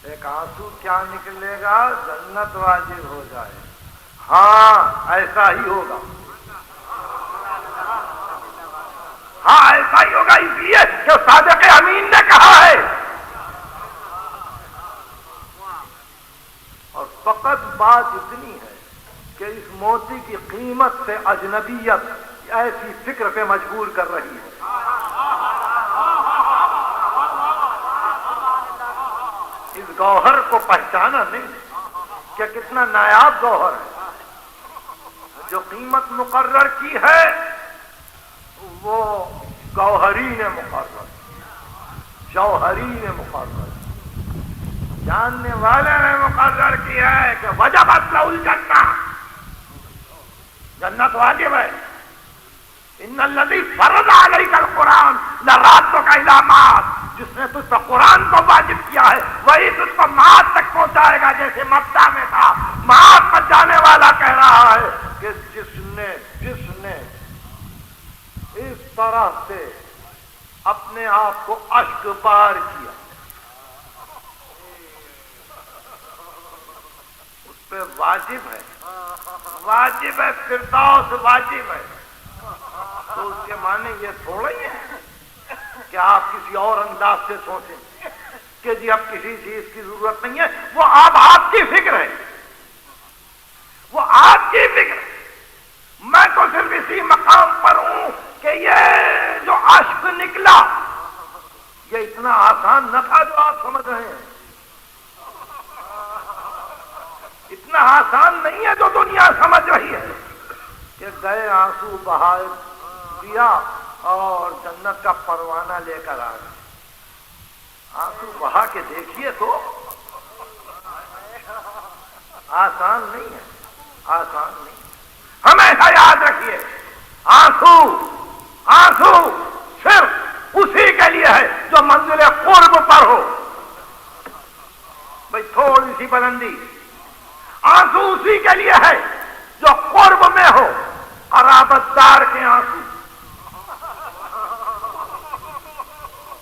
ایک آنسو کیا نکلے گا؟ جنت واجب ہو جائے. ہاں ایسا ہی ہوگا. ہاں ایسا ہی ہوگا، اس لیے کہ صادق امین نے کہا ہے. اور فقط بات اتنی ہے کہ اس موتی کی قیمت سے اجنبیت ایسی فکر پہ مجبور کر رہی ہے. اس گوہر کو پہچانا نہیں کہ کتنا نایاب گوہر ہے. جو قیمت مقرر کی ہے وہ گوہرین مقرر، جوہرین مقرر، جاننے والے نے مقرر کیا ہے کہ وجبت لہ الجنہ، جنت واجب ہے. ان الذی فرض علیک القرآن لرادک الی معاد، جس نے تجھ پر قرآن کو واجب کیا ہے وہی تجھ کو معاد تک پہنچائے گا. جیسے مبدا میں تھا، معاد پر جانے والا کہہ رہا ہے کہ جس نے اس طرح سے اپنے آپ کو اشک بار کیا اس پہ واجب ہے، واجب ہے فردوس، واجب ہے. تو اس کے معنی یہ تھوڑا ہی ہے کہ آپ کسی اور انداز سے سوچیں کہ جی اب کسی چیز کی ضرورت نہیں ہے. وہ آپ کی فکر ہے، وہ آپ کی فکر ہے. میں تو صرف اسی مقام پر ہوں کہ یہ جو اشک نکلا یہ اتنا آسان نہ تھا جو آپ سمجھ رہے ہیں. اتنا آسان نہیں ہے جو دنیا سمجھ رہی ہے کہ گئے آنسو بہائے دیا اور جنت کا پروانہ لے کر آ گئے. آنسو بہا کے دیکھیے تو آسان نہیں ہے، آسان نہیں. ہمیشہ یاد رکھیے آنسو صرف اسی کے لیے ہے جو منزل قرب پر ہو. بھئی تھوڑی سی بلندی، آنسو اسی کے لیے ہے جو قرب میں ہو. قرابت دار کے آنسو،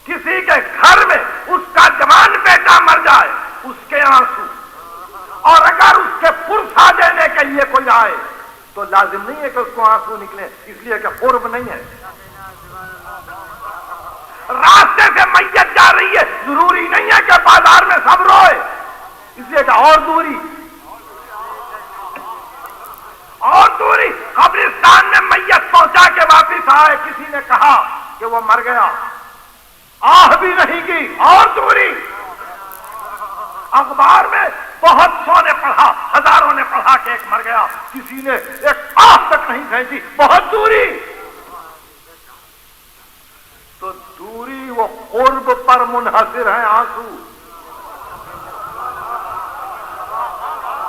کسی کے گھر میں اس کا جوان بیٹا مر جائے اس کے آنسو، اور اگر اس کے پرسا دینے کے لیے کوئی آئے تو لازم نہیں ہے کہ اس کو آنسو نکلے، اس لیے کہ قرب نہیں ہے. راستے سے میت جا رہی ہے، ضروری نہیں ہے کہ بازار میں سب روئے، اس لیے کہ اور دوری قبرستان میں میت پہنچا کے واپس آئے، کسی نے کہا کہ وہ مر گیا، آہ بھی نہیں کی، اور دوری. اخبار میں بہت سو نے پڑھا، ہزاروں نے پڑھا کہ ایک مر گیا، کسی نے ایک آہ تک نہیں کھینچی، بہت دوری. تو دوری وہ قرب پر منحصر ہے آنسو.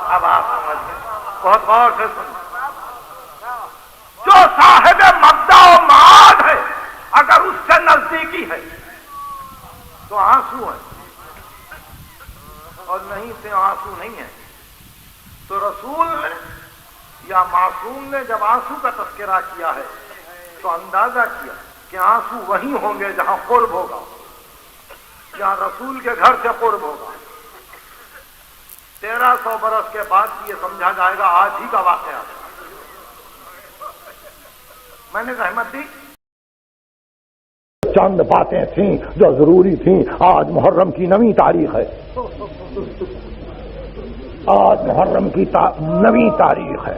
اب آپ سمجھ گئے، بہت غور سے سنیں. جو صاحب مبدا و معاد ہے اگر اس سے نزدیکی ہے تو آنسو ہے، اور نہیں سے آنسو نہیں ہے. تو رسول نے یا معصوم نے جب آنسو کا تذکرہ کیا ہے تو اندازہ کیا کہ آنسو وہیں ہوں گے جہاں قرب ہوگا، جہاں رسول کے گھر سے قرب ہوگا. 1300 برس کے بعد یہ سمجھا جائے گا آج ہی کا واقعہ. میں نے رحمت دی، چند باتیں تھیں جو ضروری تھیں. آج محرم کی 9ویں تاریخ ہے، آج محرم کی 9ویں تاریخ ہے.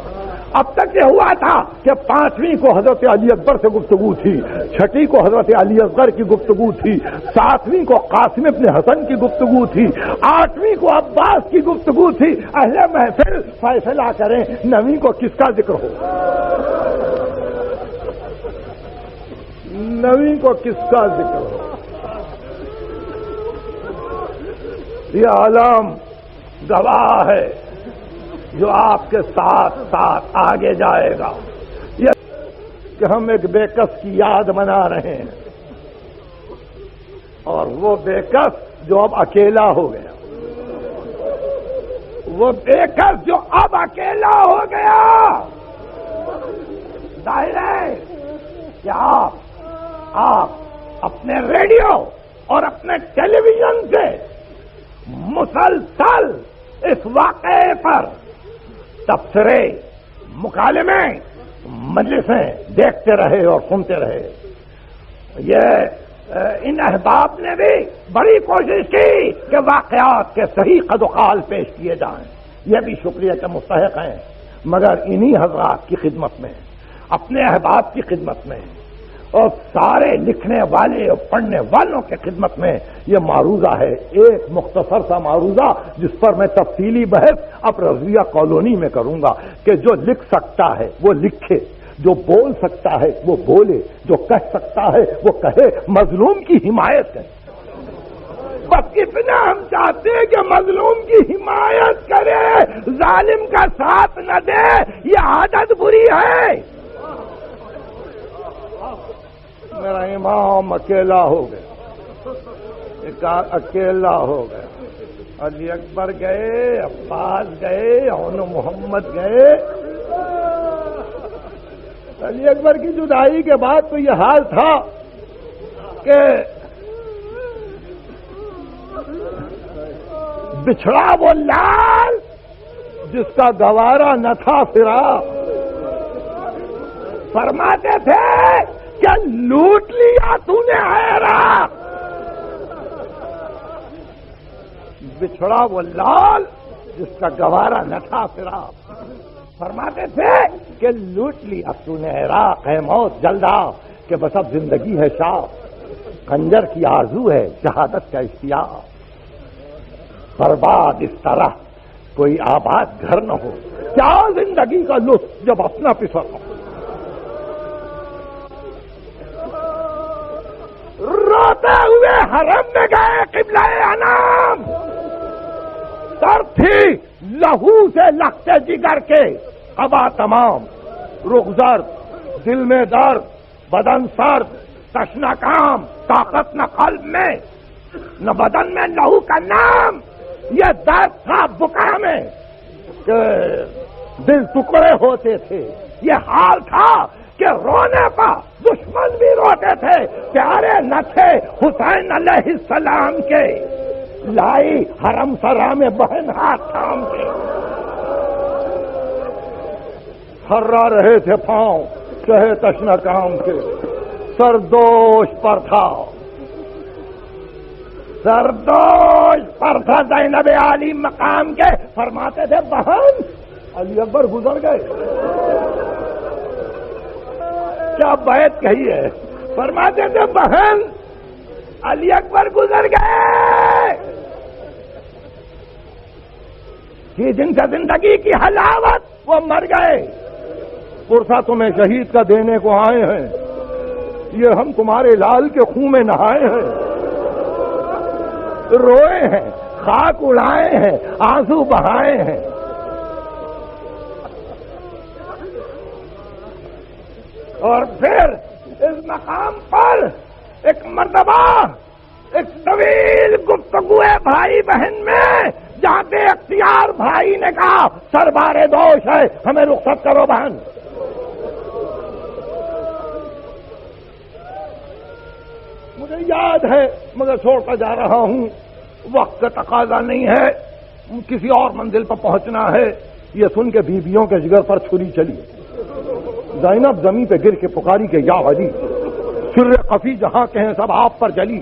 اب تک یہ ہوا تھا کہ 5ویں کو حضرت علی اکبر سے گفتگو تھی، 6ٹھی کو حضرت علی اصغر کی گفتگو تھی، 7ویں کو قاسم ابن حسن کی گفتگو تھی، 8ویں کو عباس کی گفتگو تھی. اہل محفل فیصلہ کریں 9ویں کو کس کا ذکر ہو، 9ویں کو کس کا ذکر ہو. یہ عالم گواہ ہے جو آپ کے ساتھ ساتھ آگے جائے گا. یہ کہ ہم ایک بے کس کی یاد منا رہے ہیں، اور وہ بے کس جو اب اکیلا ہو گیا، وہ بے کس جو اب اکیلا ہو گیا. ظاہر ہے کہ آپ اپنے ریڈیو اور اپنے ٹیلی ویژن سے مسلسل اس واقعے پر تبصرے، مکالمے، مجلسیں دیکھتے رہے اور سنتے رہے۔ ان احباب نے بھی بڑی کوشش کی کہ واقعات کے صحیح قد و قال پیش کیے جائیں، یہ بھی شکریہ کے مستحق ہیں، مگر انہی حضرات کی خدمت میں، اپنے احباب کی خدمت میں اور سارے لکھنے والے اور پڑھنے والوں کے خدمت میں یہ معروضہ ہے، ایک مختصر سا معروضہ جس پر میں تفصیلی بحث اب رضویہ کالونی میں کروں گا کہ جو لکھ سکتا ہے وہ لکھے، جو بول سکتا ہے وہ بولے، جو کہہ سکتا ہے وہ کہے، مظلوم کی حمایت کرے۔ بس اتنا ہم چاہتے ہیں کہ مظلوم کی حمایت کرے، ظالم کا ساتھ نہ دے، یہ عادت بری ہے۔ میرا امام اکیلا ہو گیا، اکیلا ہو گیا، علی اکبر گئے، عباس گئے، اون محمد گئے۔ علی اکبر کی جدائی کے بعد تو یہ حال تھا کہ بچھڑا وہ لال جس کا گوارا نہ تھا فراق، فرماتے تھے کہ لوٹ لیا تو نے عراق۔ بچھڑا وہ لال جس کا گوارا نہ تھا فراق، فرماتے تھے کہ لوٹ لیا تو نے عراق، ہے موت جلدا کہ بس اب زندگی ہے شاپ، خنجر کی آرزو ہے شہادت کا اشتیاق، برباد اس طرح کوئی آباد گھر نہ ہو، کیا زندگی کا لطف جب اپنا پسر ہو۔ روتے ہوئے حرم میں گئے قبلہ انام، سر تھی لہو سے لختے جگر کے، قبا تمام، رخ زرد، دل میں درد، بدن سرد، تشنا کام، طاقت نہ قلب میں، نہ بدن میں لہو کا نام، یہ درد تھا بکا میں کہ دل ٹکڑے ہوتے تھے، یہ حال تھا کہ رونے پا دشمن بھی روتے تھے، پیارے نہ تھے حسین علیہ السلام کے، لائی حرم سرا میں بہن ہاتھ تھام کے، تھرا رہے تھے پاؤں چہے تشنا کام کے، سردوش پر تھا، سردوش پر تھا زینب عالی مقام کے، فرماتے تھے بہن علی اکبر گزر گئے، کیا بیت کہی ہے، فرماتے تھے بہن علی اکبر گزر گئے، کہ جن کا زندگی کی حلاوت وہ مر گئے، پرسا تمہیں شہید کا دینے کو آئے ہیں، یہ ہم تمہارے لال کے خون میں نہائے ہیں، روئے ہیں، خاک اڑائے ہیں، آنسو بہائے ہیں۔ اور پھر اس مقام پر ایک مرتبہ ایک طویل گفتگو ہے بھائی بہن میں، جاتے اختیار بھائی نے کہا سربار دوش ہے، ہمیں رخصت کرو بہن۔ مجھے یاد ہے مگر چھوڑتا جا رہا ہوں، وقت کا تقاضا نہیں ہے، کسی اور منزل پر پہنچنا ہے، یہ سن کے بیویوں کے جگر پر چھری چلی، زینب زمین پہ گر کے پکاری کے یا علی، سر خفی جہاں کہیں سب آپ پر جلی،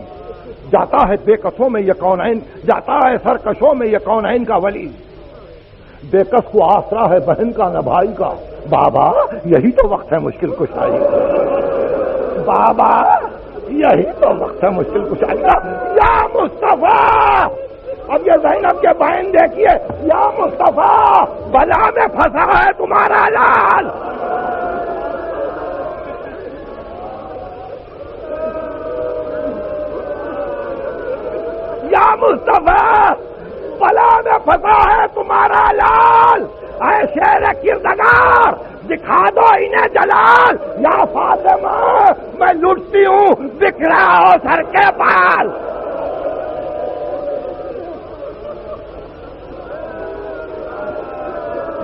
جاتا ہے بے کسوں میں یہ کونین، جاتا ہے سرکشوں میں یہ کونین کا ولی، بے کس کو آسرا ہے بہن کا نہ بھائی کا، بابا یہی تو وقت ہے مشکل کشائی کا، بابا یہی تو وقت ہے مشکل کشائی کا، یا مصطفیٰ، اب یہ زینب کے بہن دیکھیے، یا مصطفیٰ بلا میں پھنسا ہے تمہارا لال، یا مصطفیٰ بلا میں پھنسا ہے تمہارا لال، اے شیر کردگار دکھا دو انہیں جلال، یا فاطمہ میں لٹتی ہوں بکھراؤ سر کے بال۔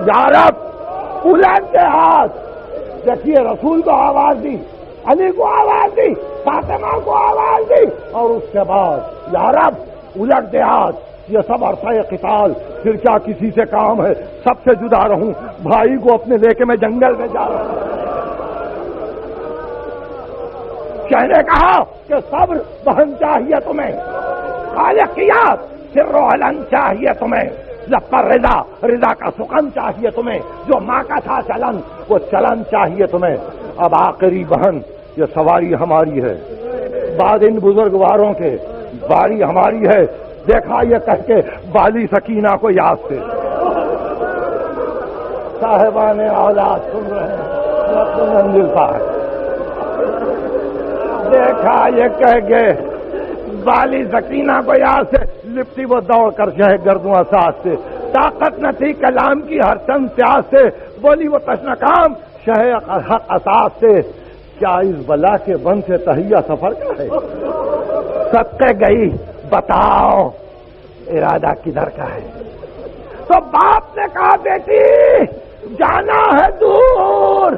یا رب الٹ کے ہاتھ، دیکھیے رسول کو آواز دی، علی کو آواز دی، فاطمہ کو آواز دی، اور اس کے بعد یا رب الٹ دے ہاتھ، یہ سب عرصہ قتال، پھر کیا کسی سے کام ہے؟ سب سے جدا رہوں، بھائی کو اپنے لے کے میں جنگل میں جا رہا ہوں۔ شاہ نے کہا کہ صبر بہن چاہیے تمہیں، خالقیات سر و علن چاہیے تمہیں، لب پر رضا، رضا کا سخن چاہیے تمہیں، جو ماں کا تھا چلن وہ چلن چاہیے تمہیں۔ اب آخری بہن یہ سواری ہماری ہے، بعد ان بزرگواروں کے باری ہماری ہے۔ دیکھا یہ کہہ کے بالی سکینہ کو یاد سے صاحبان اولاد سن رہے ہیں، منزل صاحب دیکھا یہ کہہ کے بالی سکینہ کو یاد سے لپٹی وہ دوڑ کر شہ گردوں اساس سے، طاقت نہ تھی کلام کی ہر چند پیاس سے، بولی وہ تشنکام شہ حق اساس سے، کیا اس بلا کے بن سے تہیہ سفر کا ہے؟ صدقے گئی بتاؤ ارادہ کدھر کا ہے؟ تو باپ نے کہا بیٹی جانا ہے دور،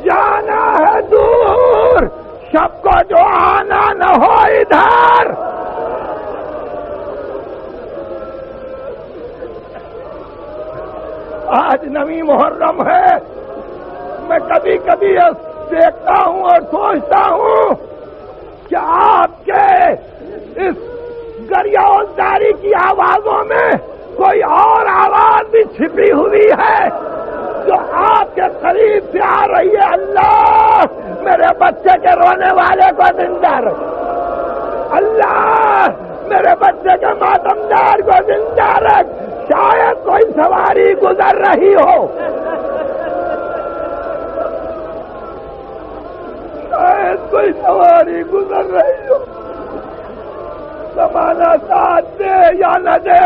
جانا ہے دور، شب کو جو آنا نہ ہو ادھر۔ آج نویں محرم ہے، میں کبھی کبھی دیکھتا ہوں اور سوچتا ہوں کہ آپ کے اس گریوزداری کی آوازوں میں کوئی اور آواز بھی چھپی ہوئی ہے جو آپ کے قریب سے آ رہی ہے۔ اللہ میرے بچے کے رونے والے کو زندہ رکھ، اللہ میرے بچے کے ماتمدار کو زندہ رکھ۔ شاید کوئی سواری گزر رہی ہو، شاید کوئی سواری گزر رہی ہو، زمانہ ساتھ دے یا نہ دے،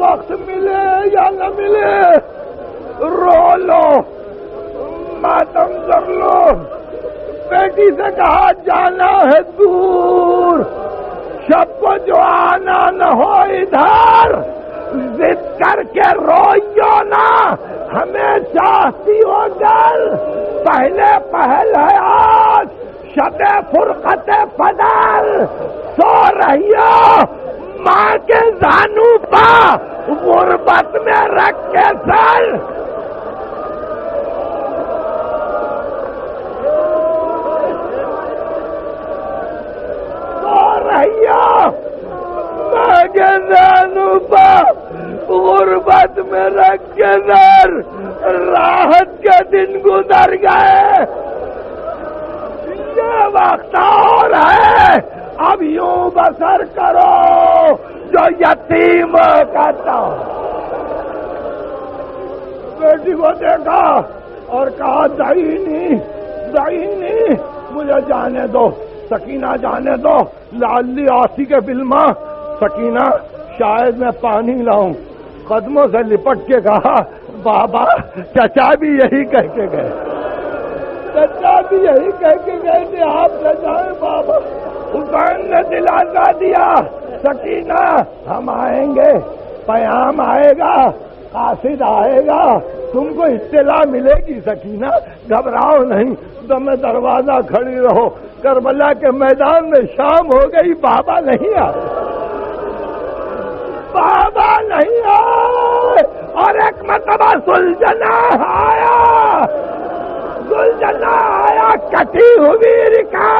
وقت ملے یا نہ ملے، رو لو ماتم کر لو۔ بیٹی سے کہا جانا ہے دور، شب کو جو آنا نہ ہو ادھر، ضد کر کے روئیو نا ہمیں چاہتی ہو گل، پہلے پہل ہے آج شب فرقت فضل، سو رہی ہو ماں کے زانو پا غربت میں رکھ کے سر۔ سو رہی ہو ماں کے زانو پا غربت میں رکھ کے سر، راحت کے دن گزر گئے، یہ وقت اور ہے اب یوں بسر کرو جو یتیم کرتا۔ بیٹی کو دیکھا اور کہا دعینی مجھے جانے دو، سکینہ جانے دو، لالی آسی کے بلما، سکینہ شاید میں پانی لاؤں۔ قدموں سے لپٹ کے کہا بابا چچا بھی یہی کہہ کے گئے، چچا بھی یہی کہہ کے گئے کہ آپ نہ جائیں بابا۔ حسین نے دلاسا دیا سکینہ ہم آئیں گے، پیام آئے گا، قاصد آئے گا، تم کو اطلاع ملے گی سکینہ، گھبراؤ نہیں، تم دروازہ کھڑی رہو۔ کربلا کے میدان میں شام ہو گئی، بابا نہیں آئے، بابا نہیں آئے، اور ایک مرتبہ سلجنا آیا، کٹی ہوئی رکا